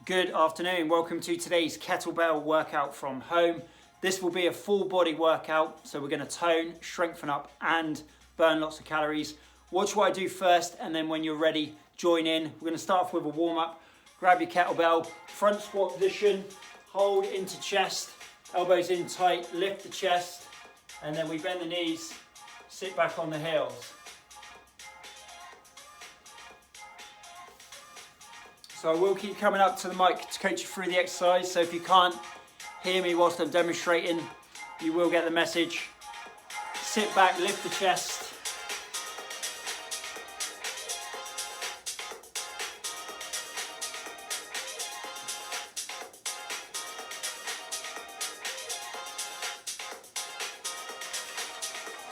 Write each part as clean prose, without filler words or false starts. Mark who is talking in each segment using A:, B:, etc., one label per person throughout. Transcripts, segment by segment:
A: Good afternoon, welcome to today's kettlebell workout from home. This will be a full body workout, so we're going to tone, strengthen up and burn lots of calories. Watch what I do first and then when you're ready, join in. We're going to start off with a warm up. Grab your kettlebell, front squat position, hold into chest, elbows in tight, lift the chest, and then we bend the knees, sit back on the heels. So I will keep coming up to the mic to coach you through the exercise, so if you can't hear me whilst I'm demonstrating, you will get the message. Sit back, lift the chest.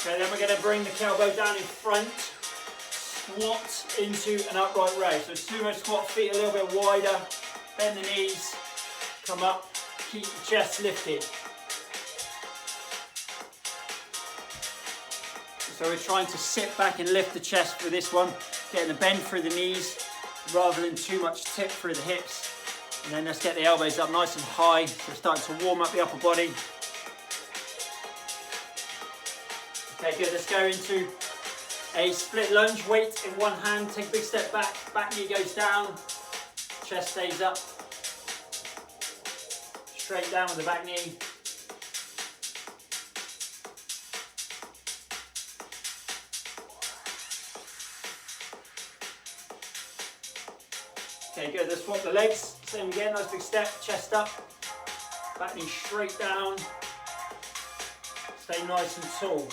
A: Okay, then we're going to bring the kettlebell down in front. Squat into an upright row. So sumo squat, feet a little bit wider, bend the knees, come up, keep the chest lifted. So we're trying to sit back and lift the chest for this one, getting a bend through the knees rather than too much tip through the hips. And then let's get the elbows up nice and high. So we're starting to warm up the upper body. Okay, good, let's go into a split lunge, weight in one hand, take a big step back, back knee goes down, chest stays up, straight down with the back knee. Okay, good, let's swap the legs, same again, nice big step, chest up, back knee straight down, stay nice and tall.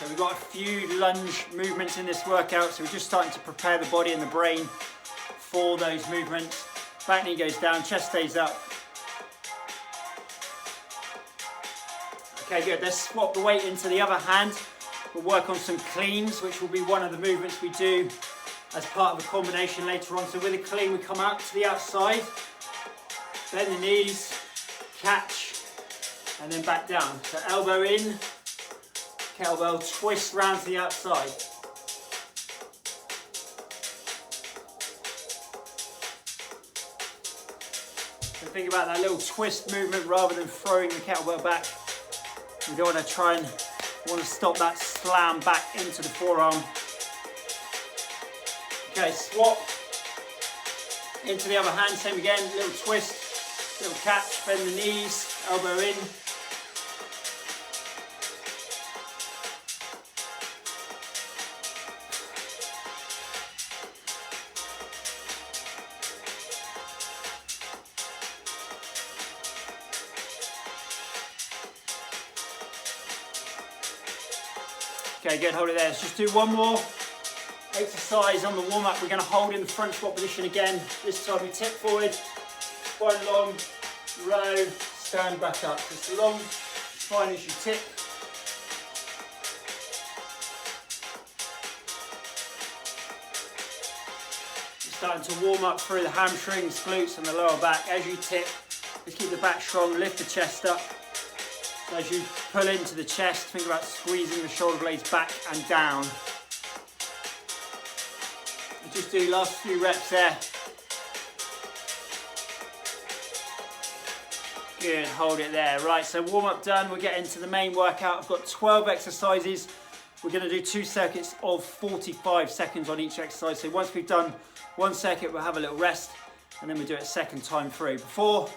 A: So we've got a few lunge movements in this workout, so we're just starting to prepare the body and the brain for those movements. Back knee goes down, chest stays up. Okay, good, let's swap the weight into the other hand. We'll work on some cleans, which will be one of the movements we do as part of a combination later on. So with a clean, we come out to the outside, bend the knees, catch, and then back down. So elbow in, kettlebell twist round to the outside. So think about that little twist movement rather than throwing the kettlebell back. We don't want to stop that slam back into the forearm. Okay, swap into the other hand, same again, little twist, little catch, bend the knees, elbow in. Okay, good, hold it there. Let's just do one more exercise on the warm-up. We're going to hold in the front squat position again. This time we tip forward, spine long, row, stand back up. Just as long spine as you tip. You're starting to warm up through the hamstrings, glutes and the lower back. As you tip, just keep the back strong, lift the chest up. So as you pull into the chest, think about squeezing the shoulder blades back and down. And just do last few reps there. Good, hold it there. Right, so warm up done, we'll get into the main workout. I've got 12 exercises. We're gonna do 2 circuits of 45 seconds on each exercise. So once we've done one circuit, we'll have a little rest and then we'll do it a second time through. Before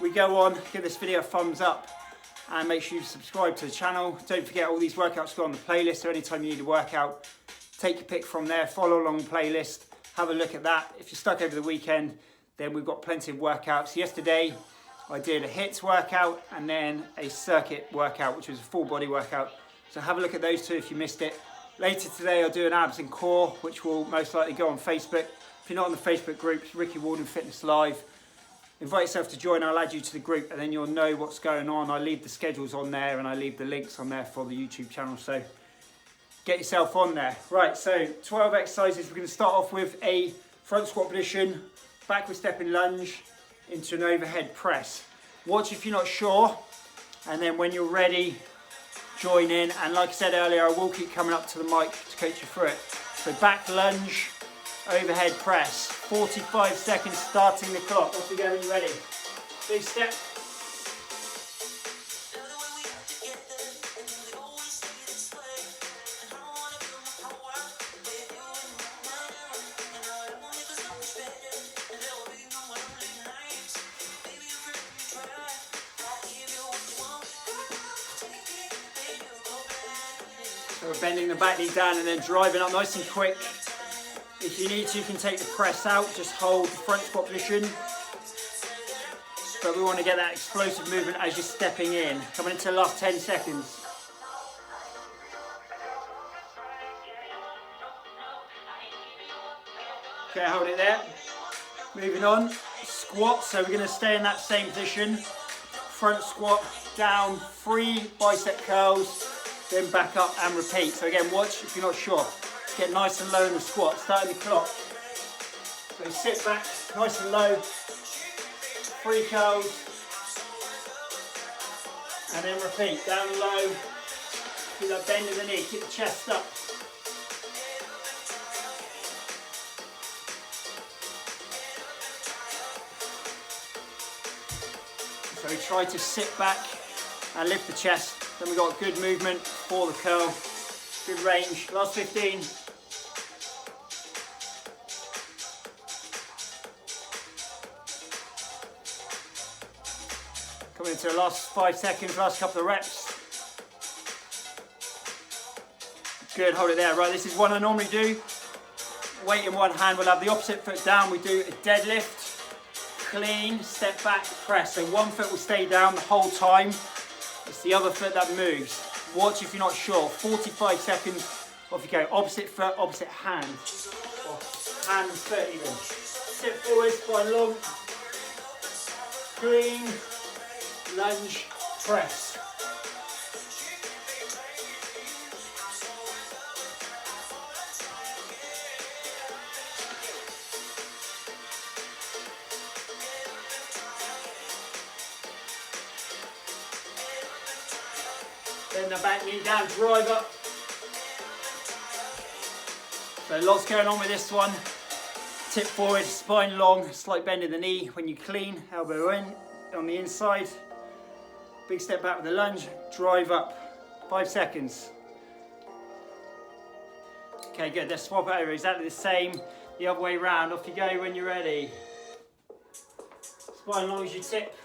A: we go on, give this video a thumbs up. And make sure you subscribe to the channel. Don't forget all these workouts go on the playlist, so anytime you need a workout, take your pick from there, follow along the playlist, have a look at that. If you're stuck over the weekend, then we've got plenty of workouts. Yesterday, I did a HIIT workout and then a circuit workout, which was a full body workout. So have a look at those two if you missed it. Later today, I'll do an abs and core, which will most likely go on Facebook. If you're not on the Facebook group, it's Ricky Walden Fitness Live. Invite yourself to join, I'll add you to the group and then you'll know what's going on. I leave the schedules on there and I leave the links on there for the YouTube channel, so get yourself on there. Right, so 12 exercises. We're going to start off with a front squat position, backward stepping lunge into an overhead press. Watch if you're not sure. And then when you're ready, join in. And like I said earlier, I will keep coming up to the mic to coach you through it. So back lunge, overhead press, 45 seconds starting the clock. Off we go when you're ready. Big step. So we're bending the back knee down and then driving up nice and quick. If you need to, you can take the press out, just hold the front squat position. But we want to get that explosive movement as you're stepping in. Coming into the last 10 seconds. Okay, hold it there. Moving on, squat. So we're going to stay in that same position. Front squat, down, 3 bicep curls. Then back up and repeat. So again, watch if you're not sure. Get nice and low in the squat, starting the clock. So sit back, nice and low. 3 curls. And then repeat, down low. Keep that bend in the knee, keep the chest up. So we try to sit back and lift the chest. Then we've got good movement for the curl. Good range. Last 15. Coming into the last 5 seconds, last couple of reps. Good, hold it there. Right, this is one I normally do. Weight in one hand, we'll have the opposite foot down. We do a deadlift, clean, step back, press. So one foot will stay down the whole time. It's the other foot that moves. Watch if you're not sure. 45 seconds, off you go. Opposite foot, opposite hand. Or hand and foot even. Sit forward, spine long. Clean, lunge, press. Then the back knee down, drive up. So lots going on with this one. Tip forward, spine long, slight bend in the knee. When you clean, elbow in on the inside. Big step back with the lunge, drive up. 5 seconds. Okay, good. Let's swap it over. Exactly the same. The other way round. Off you go when you're ready. Spine long as you tip.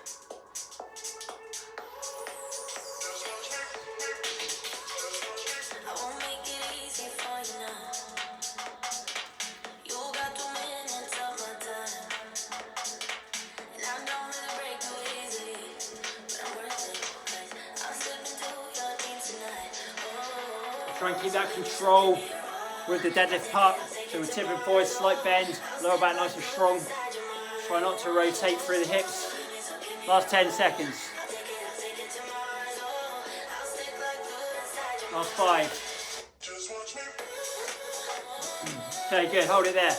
A: Try and keep that control with the deadlift part. So we're tipping forward, slight bend, lower back nice and strong. Try not to rotate through the hips. Last 10 seconds. Last 5. Okay, good, hold it there.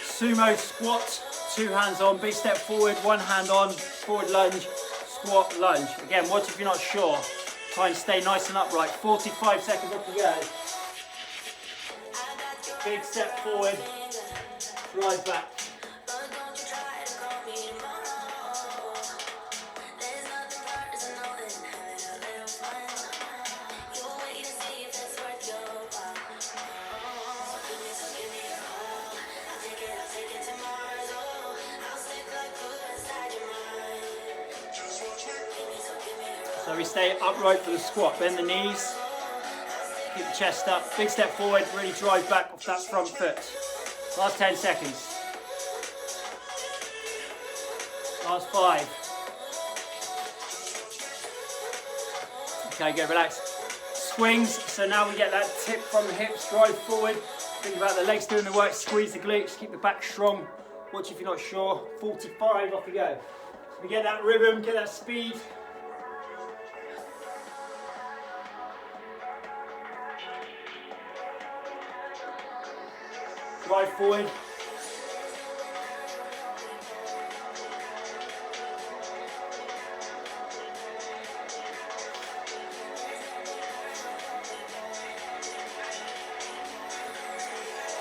A: Sumo squat, 2 hands on, big step forward, 1 hand on, forward lunge, squat, lunge. Again, watch if you're not sure. Try and stay nice and upright. 45 seconds up to go. Big step forward, drive back. So we stay upright for the squat, bend the knees, keep the chest up, big step forward, really drive back off that front foot. Last 10 seconds. Last 5. Okay, good, relax. Swings, so now we get that tip from the hips, drive forward. Think about the legs doing the work, squeeze the glutes, keep the back strong. Watch if you're not sure. 45, off we go. So we get that rhythm, get that speed. Drive forward.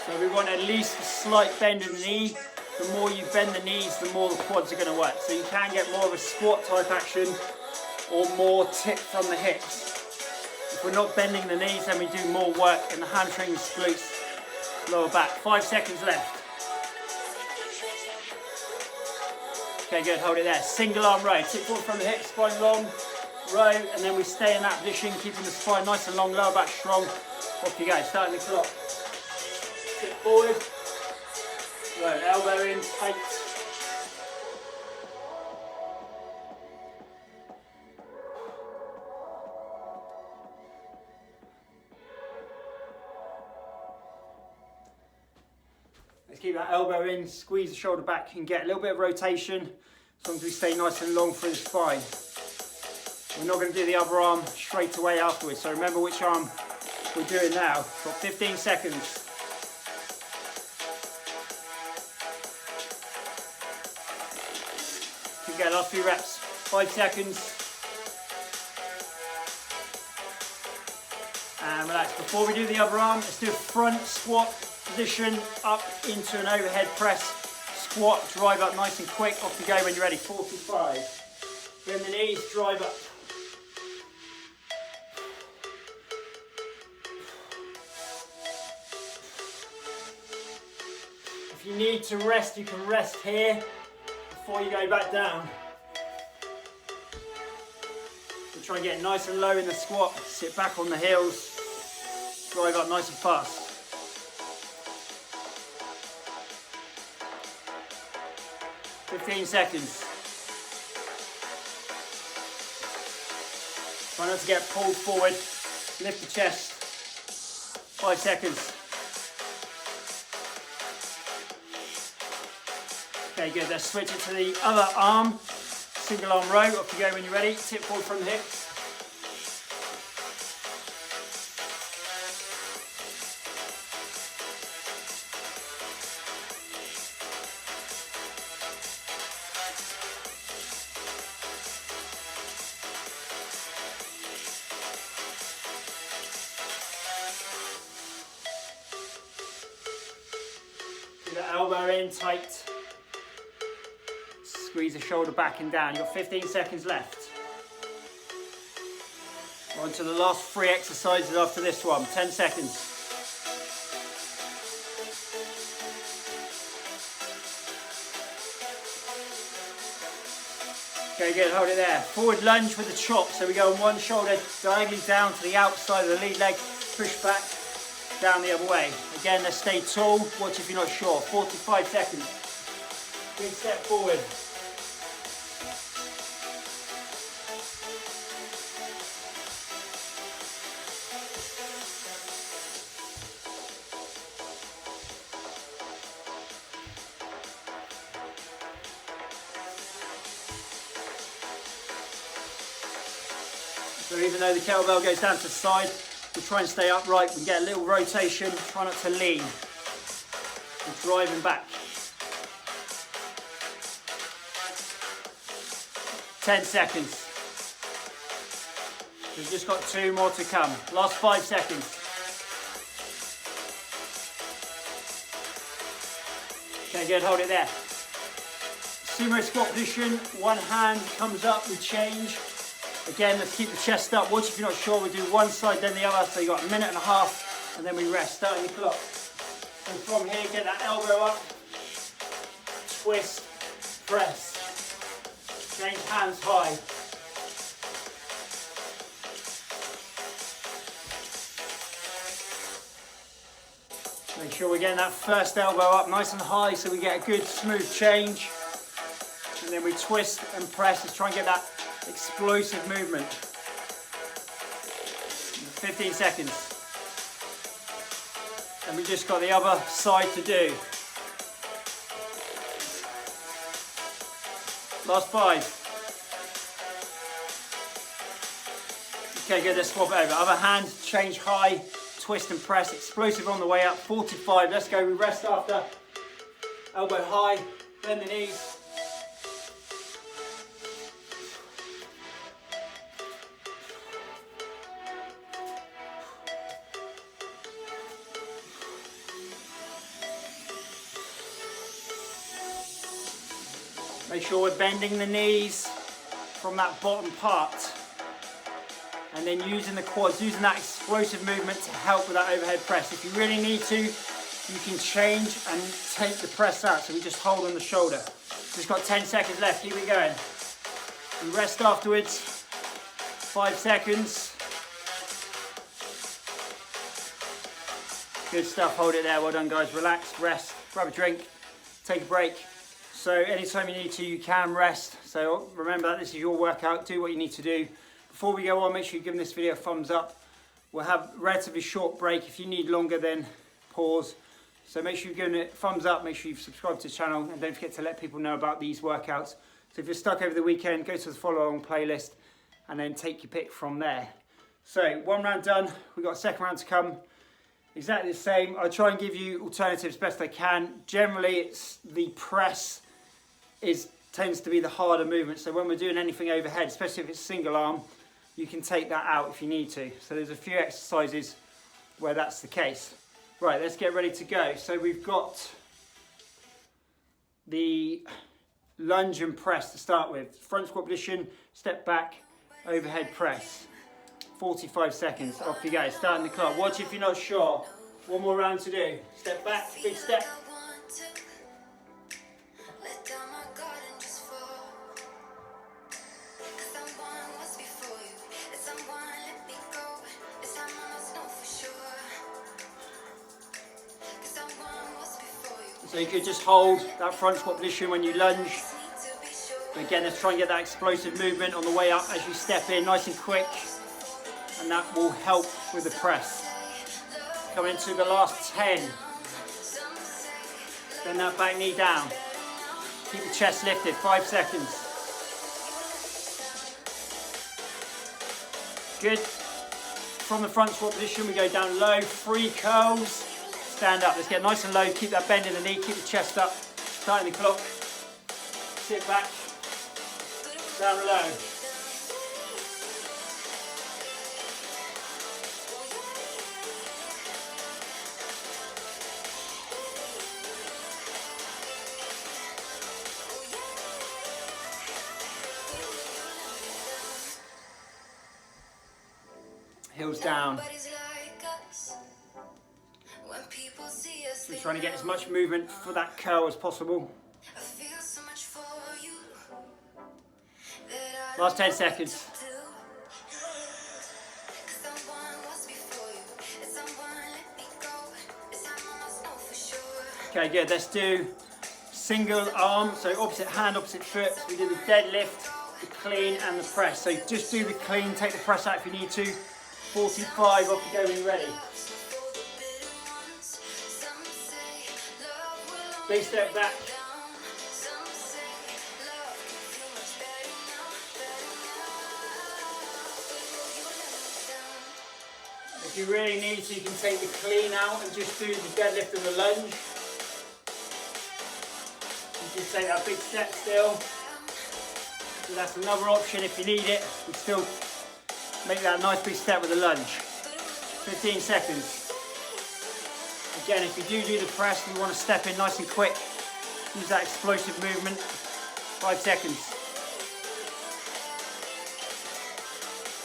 A: So we want at least a slight bend in the knee. The more you bend the knees, the more the quads are going to work. So you can get more of a squat type action or more tip from the hips. If we're not bending the knees, then we do more work in the hamstrings, glutes, lower back. 5 seconds left. Okay, good, hold it there. Single arm row, tip forward from the hips, spine long, row, and then we stay in that position, keeping the spine nice and long, lower back strong. Off you go, starting the clock. Tip forward, row, elbow in, tight. Let's keep that elbow in, squeeze the shoulder back and get a little bit of rotation as long as we stay nice and long through the spine. We're not going to do the other arm straight away afterwards, so remember which arm we're doing now. Got 15 seconds. Keep going, last few reps. 5 seconds. And relax. Before we do the other arm, let's do a front squat position up into an overhead press. Squat, drive up nice and quick. Off you go when you're ready. 45. Bend the knees, drive up. If you need to rest, you can rest here before you go back down. So try and get nice and low in the squat. Sit back on the heels. Drive up nice and fast. Fifteen seconds. Try not to get pulled forward. Lift the chest. 5 seconds. Okay, good. Let's switch it to the other arm. Single arm row. Off you go when you're ready. Tip forward from the hips. Get that elbow in tight. Squeeze the shoulder back and down. You've got 15 seconds left. On to the last 3 exercises after this one. 10 seconds. Okay, good. Hold it there. Forward lunge with the chop. So we go on one shoulder diagonally down to the outside of the lead leg. Push back, down the other way. Again, let's stay tall. Watch if you're not sure. 45 seconds. Big step forward. So even though the kettlebell goes down to the side, we'll try and stay upright. We can get a little rotation. Try not to lean. We're driving back. 10 seconds. We've just got 2 more to come. Last 5 seconds. Okay, good. Hold it there. Sumo squat position. One hand comes up. We change. Again, let's keep the chest up. Watch if you're not sure. We do one side, then the other. So you've got 1.5 minutes, and then we rest. Starting the clock. And from here, get that elbow up. Twist, press. Change hands high. Make sure we're getting that first elbow up nice and high so we get a good smooth change. And then we twist and press. Let's try and get that explosive movement. 15 seconds. And we just got the other side to do. Last 5. Okay, good, let's swap it over. Other hand, change high, twist and press, explosive on the way up. 45, let's go, we rest after. Elbow high, bend the knees. Make sure we're bending the knees from that bottom part. And then using the quads, using that explosive movement to help with that overhead press. If you really need to, you can change and take the press out. So we just hold on the shoulder. Just got 10 seconds left, keep it going. We rest afterwards, 5 seconds. Good stuff, hold it there, well done guys. Relax, rest, grab a drink, take a break. So anytime you need to, you can rest. So remember that this is your workout, do what you need to do. Before we go on, make sure you're giving this video a thumbs up. We'll have a relatively short break. If you need longer, then pause. So make sure you're giving it a thumbs up, make sure you've subscribed to the channel, and don't forget to let people know about these workouts. So if you're stuck over the weekend, go to the follow along playlist and then take your pick from there. So 1 round done, we've got a second round to come. Exactly the same. I'll try and give you alternatives best I can. Generally, it's the press tends to be the harder movement. So when we're doing anything overhead, especially if it's single arm, you can take that out if you need to. So there's a few exercises where that's the case. Right, let's get ready to go. So we've got the lunge and press to start with. Front squat position, step back, overhead press. 45 seconds, off you go, starting the clock. Watch if you're not sure. 1 more round to do. Step back, big step. So you could just hold that front squat position when you lunge. But again, let's try and get that explosive movement on the way up as you step in, nice and quick. And that will help with the press. Coming to the last 10. Bend that back knee down. Keep the chest lifted, 5 seconds. Good. From the front squat position, we go down low, 3 curls. Stand up, let's get nice and low, keep that bend in the knee, keep the chest up, starting the clock. Sit back, down low. Heels down. So we're trying to get as much movement for that curl as possible. Last 10 seconds. Okay, good. Let's do single arm, so opposite hand, opposite foot. So we do the deadlift, the clean, and the press. So just do the clean, take the press out if you need to. 45, off you go when you're ready. Big step back. If you really need to, you can take the clean out and just do the deadlift and the lunge. You can take that big step still. So that's another option if you need it. You still make that nice big step with the lunge. 15 seconds. Again, if you do the press, you want to step in nice and quick. Use that explosive movement. 5 seconds.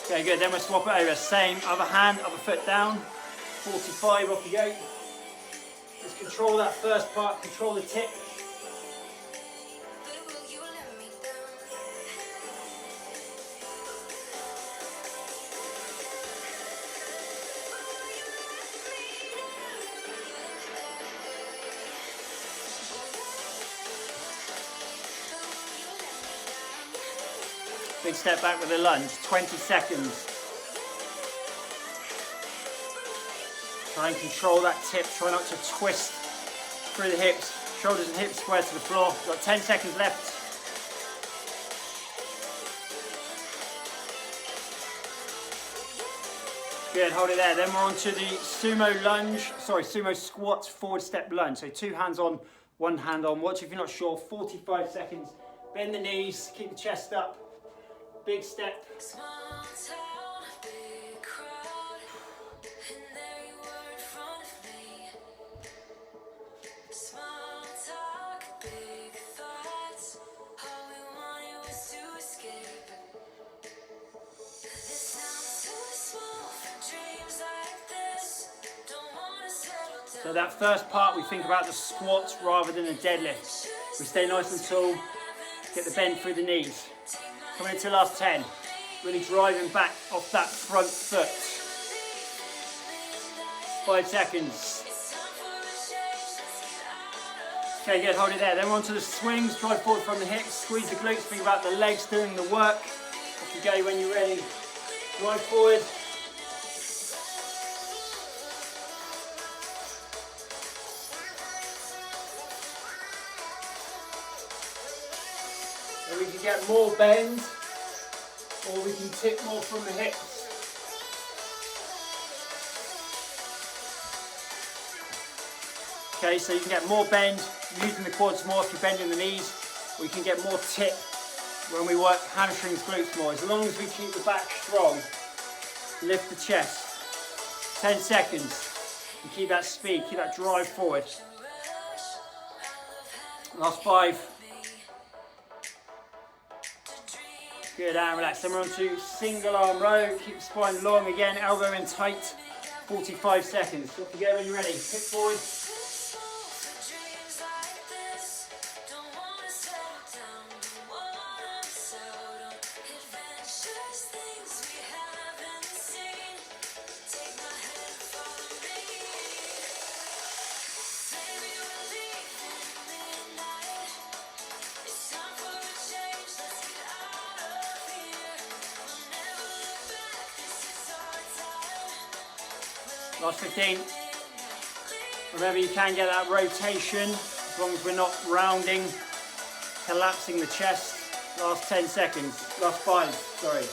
A: Okay, good. Then we'll swap it over. Same, other hand, other foot down. 45, off you go. Just control that first part, control the tip. Big step back with a lunge, 20 seconds. Try and control that tip, try not to twist through the hips. Shoulders and hips square to the floor. Got 10 seconds left. Good, hold it there. Then we're on to the Sumo Squat forward step lunge. So 2 hands on, 1 hand on. Watch if you're not sure, 45 seconds. Bend the knees, keep the chest up. Big step. So that first part, we think about the squat rather than the deadlift. We stay nice and tall, get the bend through the knees. Coming into the last 10, really driving back off that front foot. 5 seconds. Okay, good, hold it there. Then we're on to the swings, drive forward from the hips, squeeze the glutes, think about the legs doing the work. Off you go when you're ready. Drive forward. And we can get more bend, or we can tip more from the hips. Okay, so you can get more bend using the quads more if you're bending the knees, or you can get more tip when we work hamstrings, glutes more. As long as we keep the back strong, lift the chest. 10 seconds, and keep that speed, keep that drive forward. Last 5. Good, and relax. Then we're on to single arm row. Keep the spine long again, elbow in tight. 45 seconds. Off you go when you're ready. Hip forward. Last 15. Remember, you can get that rotation as long as we're not rounding, collapsing the chest. Last 10 seconds. Last 5, sorry.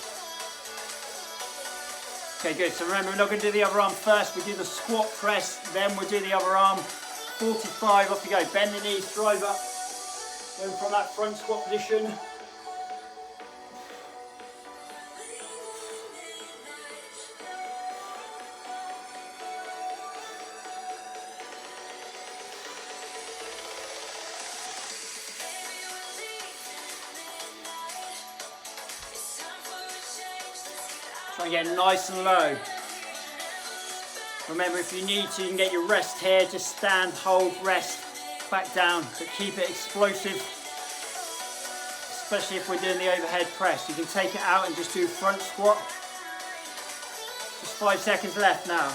A: Okay, good. So remember, we're not going to do the other arm first. We do the squat press, then we'll do the other arm. 45, off you go. Bend the knees, drive up. Then from that front squat position. Try and get nice and low. Remember, if you need to, you can get your rest here. Just stand, hold, rest, back down, but keep it explosive. Especially if we're doing the overhead press. You can take it out and just do front squat. Just 5 seconds left now.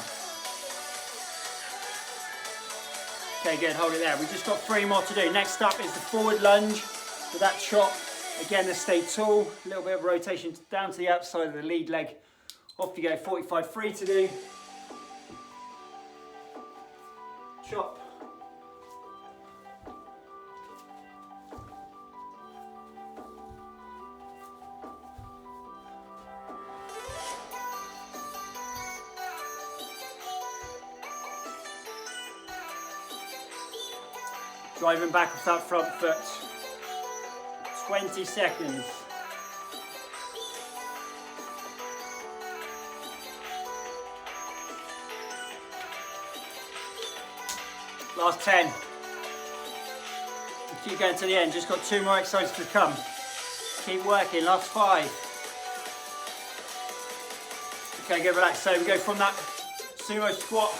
A: Okay, good, hold it there. We've just got 3 more to do. Next up is the forward lunge with that chop. Again, let's stay tall. A little bit of rotation down to the outside of the lead leg. Off you go, 45, 3 to do. Chop. Driving back with that front foot. 20 seconds. Last 10. Keep going to the end. Just got 2 more exercises to come. Keep working. Last 5. Okay, good, relax. So we go from that sumo squat,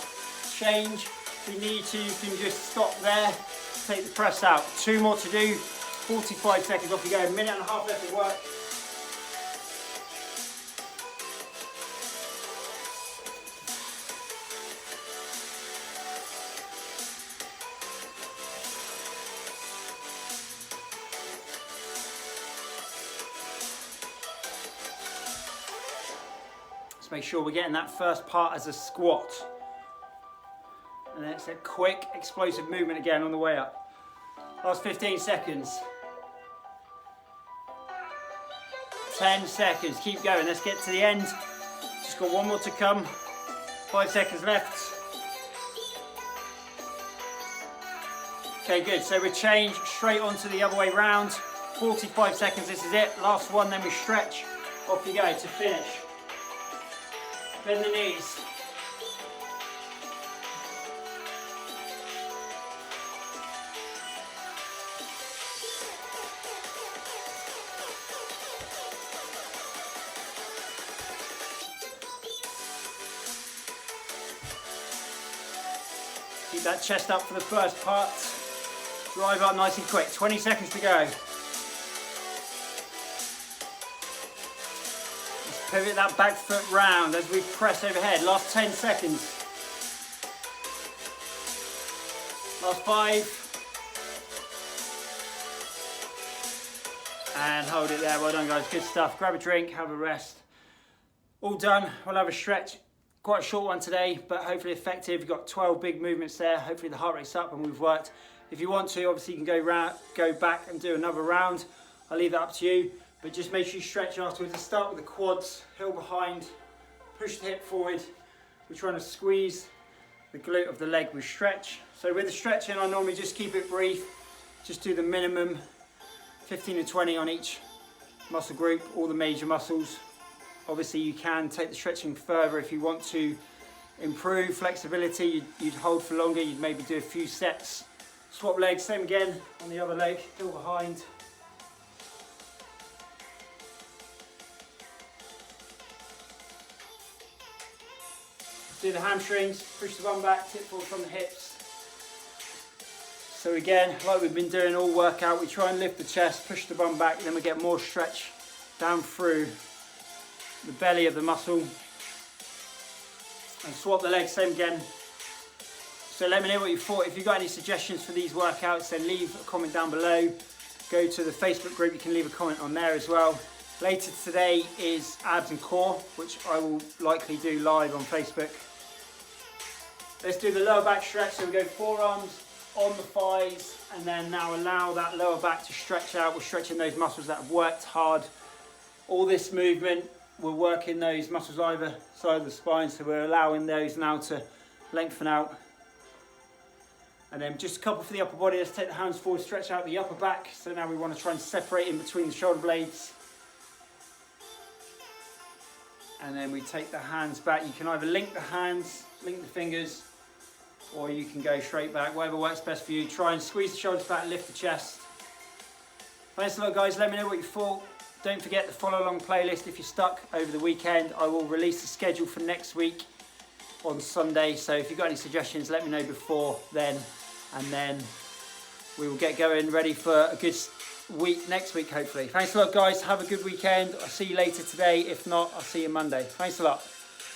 A: change. If you need to, you can just stop there. Take the press out. 2 more to do. 45 seconds. Off you go. 1.5 minutes left to work. Make sure we're getting that first part as a squat, and then it's a quick explosive movement again on the way up. Last 15 seconds. 10 seconds. Keep going. Let's get to the end. Just got 1 more to come. 5 seconds left. Okay, good. So we change straight onto the other way round. 45 seconds. This is it. Last one. Then we stretch. Off you go to finish. Bend the knees. Keep that chest up for the first part. Drive up nice and quick. 20 seconds to go. Let's pivot that back foot round as we press overhead. Last 10 seconds. Last 5. And hold it there. Well done, guys. Good stuff. Grab a drink, have a rest. All done. We'll have a stretch. Quite a short one today, but hopefully effective. You've got 12 big movements there. Hopefully the heart rate's up and we've worked. If you want to, obviously you can go back and do another round. I'll leave that up to you, but just make sure you stretch afterwards. Let's start with the quads, heel behind, push the hip forward. We're trying to squeeze the glute of the leg with stretch. So with the stretching, I normally just keep it brief. Just do the minimum 15 to 20 on each muscle group, all the major muscles. Obviously you can take the stretching further if you want to improve flexibility. You'd hold for longer, you'd maybe do a few sets. Swap legs, same again on the other leg, heel behind. Do the hamstrings, push the bum back, tip forward from the hips. So again, like we've been doing all workout, we try and lift the chest, push the bum back, and then we get more stretch down through the belly of the muscle. And swap the legs, same again. So let me know what you thought. If you've got any suggestions for these workouts, then leave a comment down below. Go to the Facebook group, you can leave a comment on there as well. Later today is abs and core, which I will likely do live on Facebook. Let's do the lower back stretch. So we go forearms on the thighs, and then now allow that lower back to stretch out. We're stretching those muscles that have worked hard. All this movement, we're working those muscles either side of the spine, so we're allowing those now to lengthen out. And then just a couple for the upper body. Let's take the hands forward, stretch out the upper back. So now we want to try and separate in between the shoulder blades. And then we take the hands back. You can either link the hands, link the fingers, or you can go straight back, whatever works best for you. Try and squeeze the shoulders back, lift the chest. Thanks a lot, guys. Let me know what you thought. Don't forget the follow along playlist if you're stuck over the weekend. I will release the schedule for next week on Sunday. So if you've got any suggestions, let me know before then. And then we will get going, ready for a good week next week, hopefully. Thanks a lot, guys. Have a good weekend. I'll see you later today. If not, I'll see you Monday. Thanks a lot.